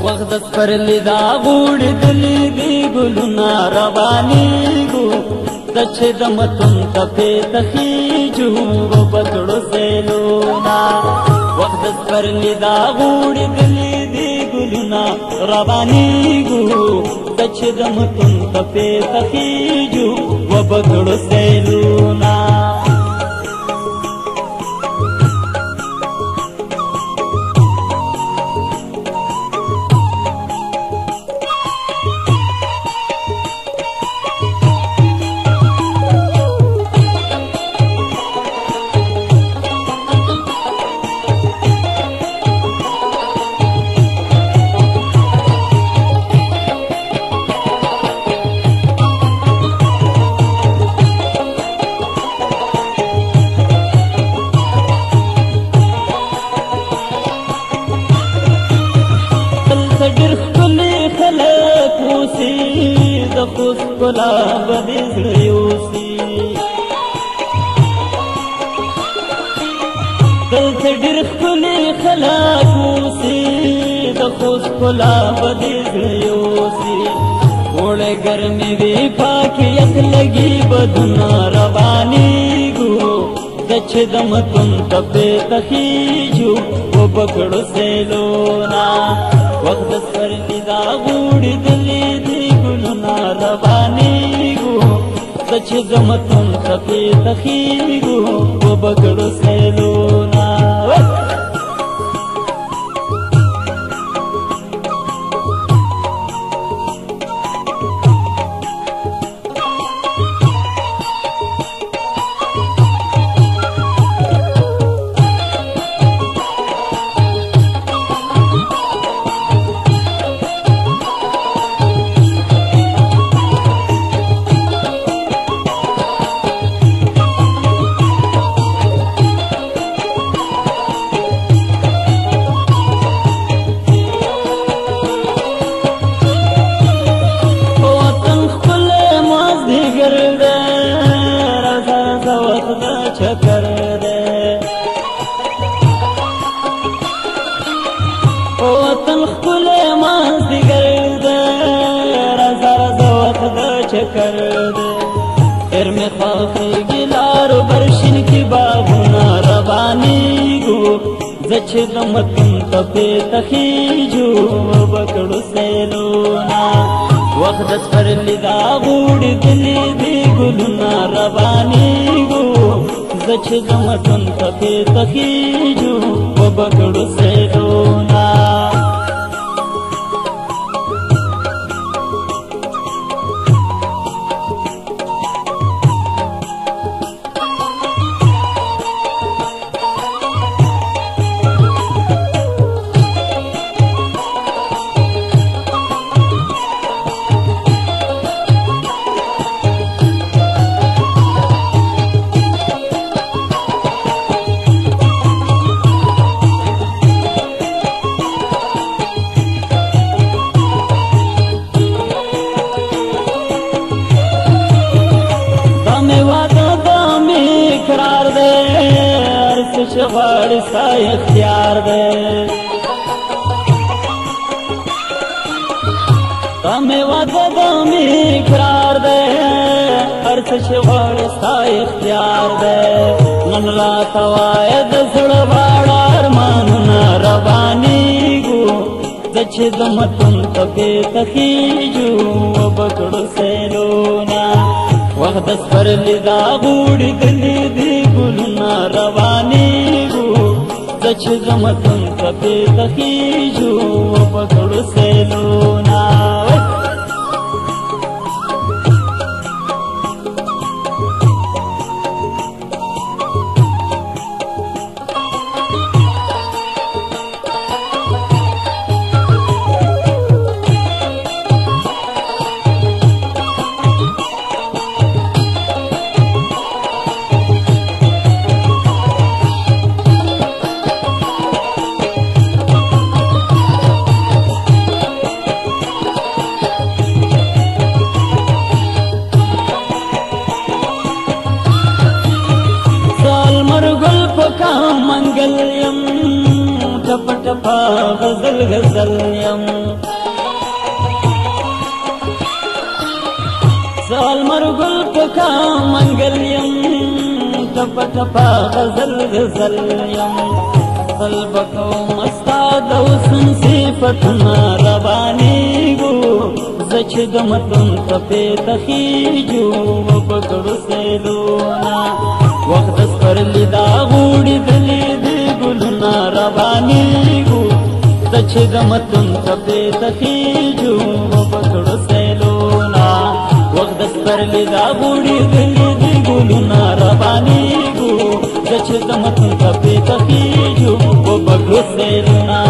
وخت سپرلی دا غوړې دلې دی ګلونه روانېږو د چې د متون تپې تخیجو وبکړو سیلونه وخت سپرلی دا غوړې دلې دی ګلونه روانېږو د چې د متون تپې تخیجو وبکړو سیلونه خوست کلا بدی زړیوسی دلته ډېر ښکلي خلک اوسي د خوست کلا بدی زړیوسی اوړی ګرمې وي پاکې یخ لګي بدونه روانېږو د چې د متون تپې تخیجو وبکړو سیلونه وخت د سپرلي دا غوړې دلې دی ګلونه روانېږو د چې د متون تپې تخیږو وبکړو سیلونه چکر دے وطن خپل مازدیګر دے رضا رضا وخت چکر دے ارمې خوښېږي لارو برشین کې باغونه روانېږو زه چې د متون تپې تخیجو وبکړو سیلونه وخت د سپرلي دا غوړې دلې دی ګلونه روانېږو زه چې د متون تپې تخیجو وبکړو سیلونه غواړي ستا اختیار دی دا مې وعده دا مې اقرار دی هر څه چې غواړي ستا اختیار دی نن راته وایه د زړه واړه ارمانونه روانېږو زه چې د متون تپې تخیجو وبکړو سیلونه وخت د سپرلي دا غوړې دلې دی ګلونه روانېږو زه چې د متون تپې تخیجو وبکړو سیلونه ټپا غزل غزل یم زالمر گل پکا منگل یم ټپا ټپا غزل غزل یم قلبکو مستاد وسن صفتنا ربانیگو زچ دمتن تپی تخیجو وبکڑو سیلونا وقت اسپر لیدا غوڑی دلی دی گلنا ربانیگو زچ دمتن تپی تخیجو وبکڑو سیلونا وقت اسپر لیدا غوڑی دلی دی گلنا ربانیگو زچ دمتن تپی تخیجو وبکڑو سیلونا